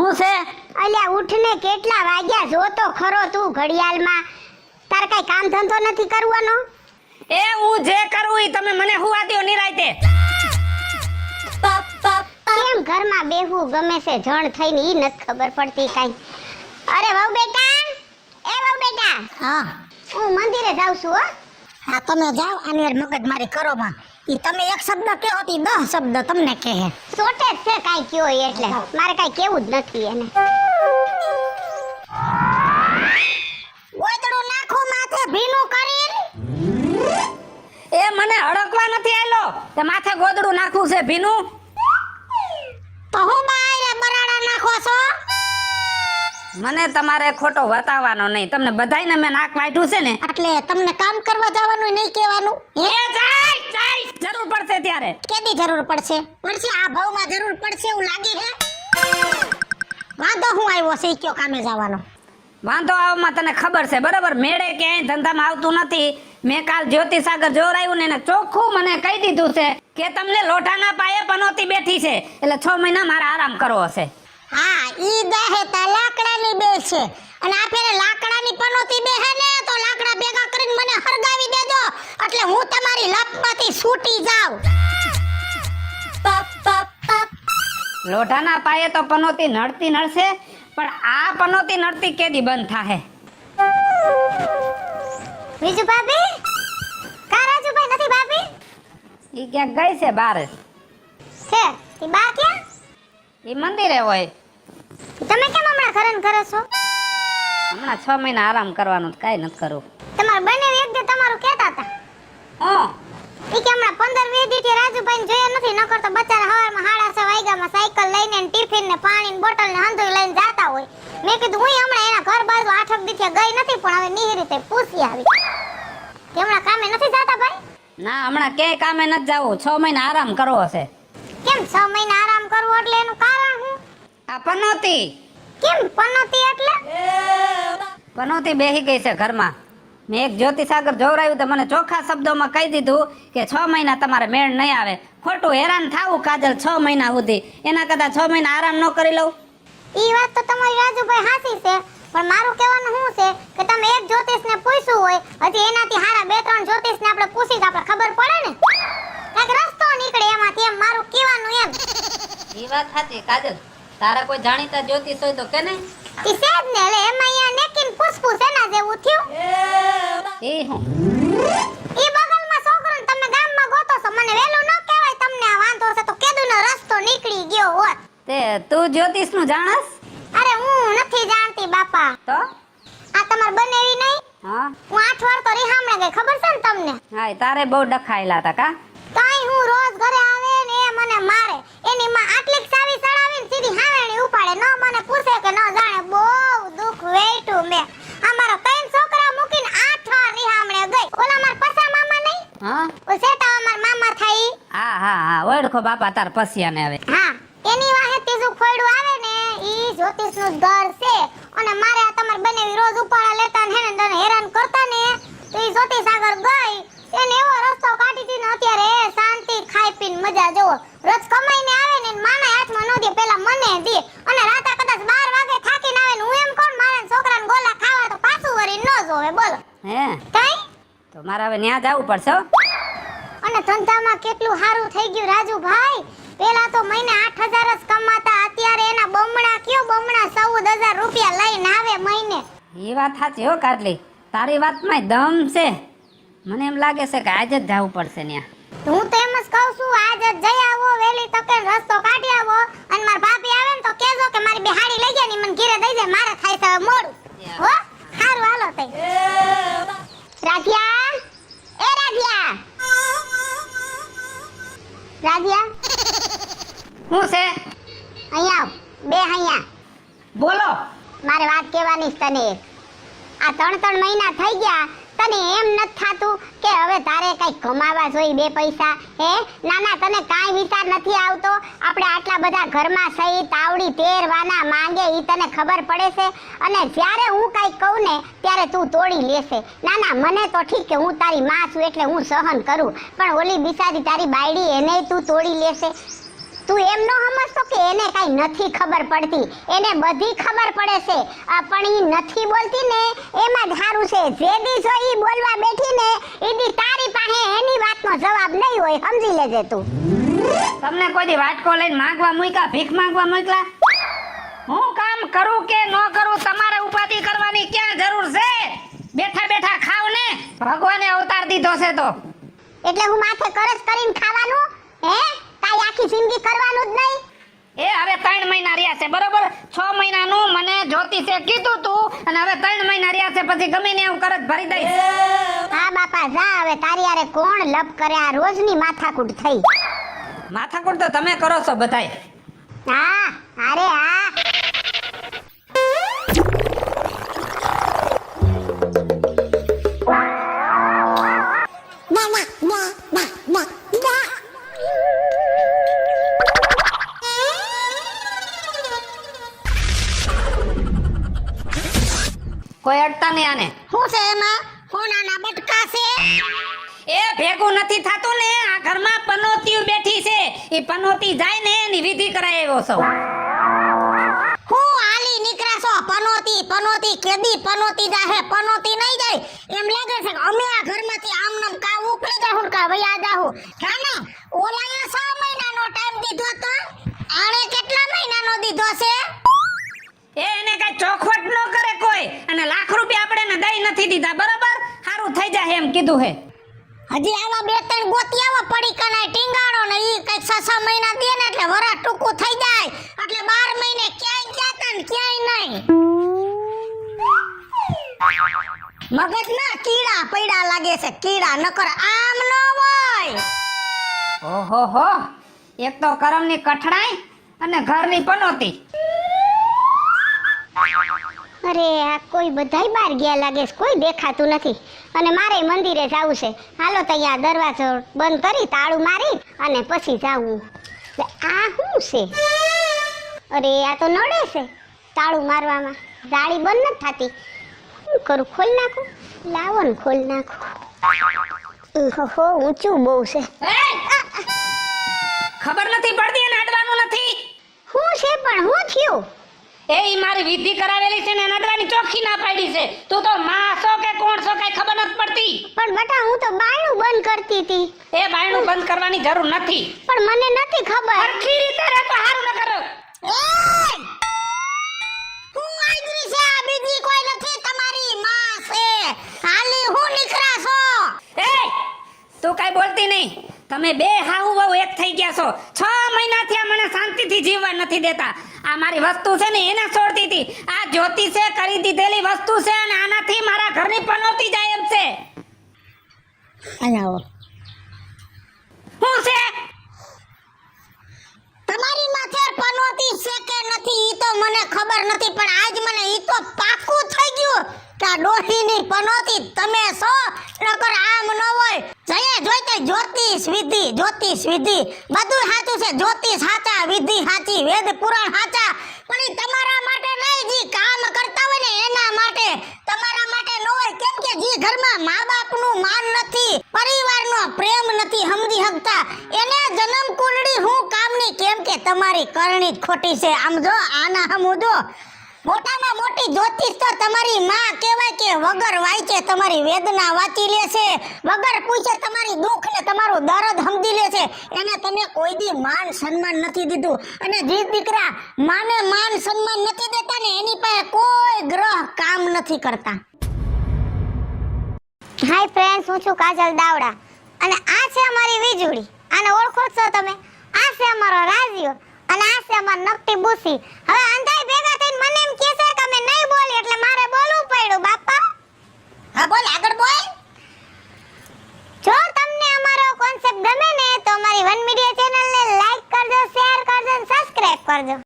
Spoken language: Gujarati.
હું છે? અલ્યા ઉઠને કેટલા વાગ્યા જો તો ખરો તું ઘડિયાળમાં. તાર કઈ કામ ધંધો નથી કરવાનો? એ હું જે કરું ઈ તમે મને હુવા દ્યો નિરાંતે. કેમ ઘરમાં બેહવું ગમે છે જણ થઈને ઈ નથી ખબર પડતી કાઈ. અરે વહુ બેટા, એ વહુ બેટા. હા હું મંદિરે જાઉં છું હો. હા તમે જાઓ આની મગજ મારી કરો માં. ઈ તમે એક શબ્દ કહો તી 10 શબ્દ તમને કહે. સોટે જ છે કાઈ કયો એટલે મારે કાઈ કેવું જ નથી એને. ગોદડું નાખો માથે ભીનું કરીને. એ મને હડકવા નથી આલો તે માથે ગોદડું નાખવું છે ભીનું. તો હું બાયરે બરાડા નાખો છો? મને તમારે ખોટો વતાવવાનો નહીં. તમને બધાયને મેં નાક વાઢ્યું છે ને એટલે તમને કામ કરવા જવાનું નહીં કહેવાનું. એ જાય જરૂર પડશે ત્યારે. કેદી જરૂર પડશે? આ ભાવમાં જરૂર પડશે એવું લાગે છે. વાંધો હું આવ્યો છે કયો કામે જવાનો? વાંધો આવવામાં તને ખબર છે બરાબર. મેળે ક્યાંય ધંધામાં આવતું નથી. મેં કાલ જ્યોતિ સાગર જોરાયું ને એને ચોખ્ખું મને કહી દીધું છે કે તમને લોઢાના પાયે પનોતી બેઠી છે એટલે 6 મહિના મારે આરામ કરવો છે. હા ઈ દાહે તા લાકડાની બે છે અને આ ફેરે લાકડાની પનોતી બે હે ને તો લાકડા ભેગા કરીને મને હરગાવી દેજો એટલે હું તમારી લપમાંથી છૂટી જાઉં. લોઢાના પાયે તો પનોતી નડતી નડશે પણ આ પનોતી નડતી કેદી બંધ થાહે? બીજું ભાભી? કા રાજુભાઈ નથી ભાભી? ઈ ક્યાંક ગઈ છે બહાર. છે ઈ બા ક્યાં? ઈ મંદિરે હોય. તમે કેમ હમણાં ઘરે ને ઘરે છો? હમણાં 6 મહિના આરામ કરવાનું કાંઈ નથી કરવું. તમાર બંને વ્યક્તિ તમારું કહેતા હતા ઈ કે હમણાં 15-20 દીથી રાજુભાઈ જોયા નથી. નકર તો બચારા હવારમાં 6:30 વાગ્યામાં સાયકલ લઈને ને ટિફિન ને પાણી ને બોટલ ને હંધુય લઈને જાતા હોય. મેં કીધું હું હમણાં એના ઘર બાજુ 8 દીથી ગઈ નથી પણ હવે નીહી રીતે પૂછી આવી કે હમણાં કામે નથી જાતા ભાઈ? ના હમણાં ક્યાંય કામે નથી જાવું. 6 મહિના આરામ કરવો છે. કેમ 6 મહિના આરામ કરવો એટલે એનું કારણ શું? આ પનોતી કેમ પનોતી એટલે? પનોતી બેહી ગઈ છે ઘરમાં. મેં એક જ્યોતિ સાગર જોવરાયું તો મને ચોખ્ખા શબ્દોમાં કહી દીધું કે 6 મહિના તમારે મેળ નહીં આવે. ખોટું હેરાન થાવું કાજલ 6 મહિના સુધી. એના કરતા 6 મહિના આરામ ન કરી લઉં? ઈ વાત તો તમારી રાજુભાઈ હાસી છે પણ મારું કહેવાનું શું છે કે તમે એક જ્યોતિષને પૂછ્યું હોય હજી એનાથી હારા 2-3 જ્યોતિષને આપણે પૂછી તો આપણે ખબર પડે ને કાંઈક રસ્તો નીકળે એમાંથી એમ મારું કહેવાનું એમ. ઈ વાત સાચી કાજલ. તારા કોઈ જાણીતા જ્યોતિષ હોય તો કે નહીં? ઈ સેજ ને એટલે એમાં અહીંયા નેકીન પૂછપૂછ એના જેવું થયું. એ હું ઈ બગલમાં છોકરોને તમે ગામમાં ગોતો છો મને વેલું ન કહેવાય તમને આ વાંધો છે તો કેદુનો રસ્તો નીકળી ગયો હોત. તે તું જ્યોતિષ નું જાણસ? અરે હું નથી જાણતી બાપા. તો આ તમાર બનેવી નહીં? હા હું 8 વાર તો રીહામણે ગઈ ખબર છે ને તમને? હા તારે બહુ ડખાયેલા હતા કા? કાઈ હું રોજ ઘરે આવે ને એ મને મારે. એની માં આટલી સાવી સડાવીને સીધી હાવેણી ઉપાડે. ન મને પૂછે કે ન જાણે. બહુ દુખ વેઠું મે. અમારો 3 છોકરા મૂકીને 8 વાર રીહામણે ગઈ. ઓલા માર પસા મામા નહીં? હા ઓ સેટા અમાર મામા થાય. હા ઓળખો બાપા તાર પસિયાને હવે. હા એની વાહે ત્રીજું ખોયડું આવે ને ઈ જ્યોતિષનું ઘર છે અને મારે આ તમાર બનેવી રોજ ઉપાડા લેતા ને હેને હેરાન કરતા ને તો ઈ જ્યોતિ સાગર ગઈ એને એવો રસ્તો કાઢી દીધો ને અત્યારે શાંતિ ખાઈ પીને મજા જોવો. રોજ કમાઈને આવે ને માના હાથમાં ન દે પેલા મને દે અને રાતા કદાચ 12 વાગે થાકીને આવે ને હું એમ કોણ મારા છોકરાને ગોલા ખાવા તો પાછું વરી ન જોવે બોલો. હે કઈ તો મારે હવે ન્યા જવું પડશે હો. અને ધંધામાં કેટલું સારું થઈ ગયું રાજુભાઈ. પેલા તો મહિને 8000 જ કમાતા અત્યારે એના બમણા કયો બમણા 14000 રૂપિયા લઈને આવે મહિને. એ વાત સાચી હો કાજલી. તારી વાતમાં દમ છે. મને એમ લાગે છે કે આજે જ જવું પડશે ન્યા. હું તો એમ જ કહું છું આજ જ જઈ આવો વેલી તકે રસ્તો કાઢી આવો અને માર ભાભી આવે ને તો કહેજો કે મારી બેહાડી લઈ ગયા ની મને ઘરે દઈ દે મારે થાય છે હવે મોડું. હો હારું હાલો તઈ. રાધિયા એ રાધિયા રાધિયા શું છે? અહીંયા આવ. બે અહીંયા બોલો. મારે વાત કહેવાની છે તને. આ 3 મહિના થઈ ગયા તને એમ નથી થાતું કે હવે તારે કઈ કમાવા જોઈએ 2 પૈસા? હે નાના તને કાઈ વિચાર નથી આવતો? આપણે આટલા બધા ઘરમાં સહી તાવડી તેરવાના માંગે ઈ તને ખબર પડે છે? અને જ્યારે હું કઈ કહું ને ત્યારે તું તોડી લેશે. નાના મને તો ઠીક કે હું તારી માં છું એટલે હું સહન કરું પણ ઓલી બિચારી તારી બાયડી એને તું તોડી લેશે. તું એમ ન સમજતો કે એને કઈ નથી ખબર પડતી, એને બધી ખબર પડે છે. પણ ઈ નથી બોલતી ને એમાં જ સારું છે. જે દી જો ઈ બોલવા બેઠી ને ઈ દી તારી પાસે એની વાતનો જવાબ નહીં હોય, સમજી લેજે તું. તમને કોઈ દી વાટકો લઈને માંગવા મૂક્યા, ભીખ માંગવા મોકલા? હું કામ કરું કે ન કરું તમારે ઉપાધિ કરવાની ક્યાં જરૂર છે? બેઠા બેઠા ખાવ ને, ભગવાને અવતાર દીધો છે તો. એટલે હું માથે કરજ કરીને ખાવાનું? હે કાઈ આખી જિંદગી કરવાનું જ નહીં? એ હવે 3 મહિના રહ્યા છે બરોબર. 6 મહિનાનું મને જ્યોતિષે કીધું તું અને હવે 3 મહિના રહ્યા છે, પછી ગમે ને એવું કરજ ભરી દઈશ. હા બાપા જા, હવે તારી યારે કોણ લપ કરે? આ રોજની માથાકૂટ થઈ. માથાકૂટ તો તમે કરો છો બધાય. હા અરે હા. કોઈ અડતા નહીં આને. શું છે એમાં? સોનાના બટકા છે? એ ભેગું નથી થાતું ને. આ ઘરમાં પનોતીઓ બેઠી છે, એ પનોતી જાય ને એની વિધિ કરાય એવો સૌ. હું આલી નીકળાશો? પનોતી કેદી પનોતી જાહે? પનોતી નહીં જાય એમ લાગે છે કે અમે આ ઘરમાંથી આમ નામ કા ઉકળી જાહું કા વયા જાહું. કાને ઓલાએ 6 મહિનાનો ટાઈમ દીધો તો આણે કેટલા મહિનાનો દીધો છે? એને કઈ ચોખવટ ન કરે કોઈ, અને લાખ રૂપિયા આપણે એને દઈ નથી દીધા બરોબર. સારું થઈ જાય એમ કીધું હે. હજી આવા 2-3 ગોતી આવા પડી કનાય ટીંગાડો ને ઈ કઈ 6 મહિના દે ને એટલે વરા ટૂંકું થઈ જાય, એટલે 12 મહિને ક્યાંય જાતા ને ક્યાંય નહીં. મગજમાં કીડા પૈડા લાગે છે, કીડા નકર આમ ન હોય. ઓહો હો, એક તો કરમની કઠણાઈ અને ઘરની પનોતી. અરે આ કોઈ બધાય બહાર ગયા લાગે છે, કોઈ દેખાતું નથી. અને મારે મંદિરે જાવું છે. હાલો તૈયાર દરવાજો બંધ કરી તાળું મારી અને પછી જાવું. આ શું છે? અરે આ તો નડે છે તાળું મારવામાં, જાળી બંધ નથી થતી. શું કરું? ખોલ નાખું? લાવો ને ખોલ નાખું. ઓહો ઊંચું બહુ છે. ખબર નથી પડતી અને અડવાનું નથી. શું છે પણ શું થયું? એ ઈ મારી વિધિ કરાવેલી છે ને નડવાની ચોખ્ખી ના પાડી છે. તું તો માં છો કે કોણ છો કઈ ખબર નથી પડતી. પણ બટા હું તો બાયણું બંધ કરતી હતી. એ બાયણું બંધ કરવાની જરૂર નથી. પણ મને નથી ખબર. સરખી રીતે રહે તો હારું ન કરો. હું આઈગરી છે, આ બીજી કોઈ નથી, તમારી માં છે. હાલી હું નીકળાશો? એ તું કઈ બોલતી નહીં. તમે બે હાહુ વહુ એક થઈ ગયા છો. 6 મહિનાથી આ મને શાંતિથી જીવવા નથી દેતા. આ મારી વસ્તુ છે ને એને છોડતી હતી. આ જ્યોતિષે કરી દીધેલી વસ્તુ છે અને આનાથી મારા ઘરની પનોતી જાય એમ છે. આવો શું છે? તમારી માથે પનોતી છે કે નથી ઈ તો મને ખબર નથી, પણ આજ મને ઈ તો પાકું થઈ ગયું કે આ ડોહીની પનોતી તમે છો, નકર આમ ન હોય. જઈએ જોઈ તો જ્યોતિષ વિધિ બધું સાચું છે. જ્યોતિષ સાચા, વિધિ સાચી, વેદ પુરાણ સાચા, પણ ઈ તમારા માટે નહીં, જી કામ કરતા હોય ને એના માટે. તમારા માટે ન હોય, કેમ કે જી ઘરમાં મા બાપનું માન નથી, પરિવારનો પ્રેમ નથી સમજી શકતા, એને જન્મ કુંડળી હું કામની, કેમ કે તમારી કરણી જ ખોટી છે. આમ જો આના હમું જો, મોટામાં મોટી જ્યોતિષ તો તમારી માં કહેવાય કે વગર વાંચે તમારી વેદના વાંચી લે છે, વગર પૂછે તમારી દુઃખ ને તમારું દર્દ સમજી લે છે. એને તમે કોઈ દી માન સન્માન નથી દીધું, અને જે દીકરા માને માન સન્માન નથી દેતા ને એની પાસે કોઈ ગ્રહ કામ નથી કરતા. હાય ફ્રેન્ડ્સ, હું છું કાજલ દાવડા અને આ છે અમારી વીજળી. આને ઓળખો છો તમે? આ છે અમારો રાજીઓ અને આ છે અમાર નકટી બુસી. હવે અંધાઈ ભેગા થઈને મને એમ કહે છે કે અમે નહીં બોલી એટલે મારે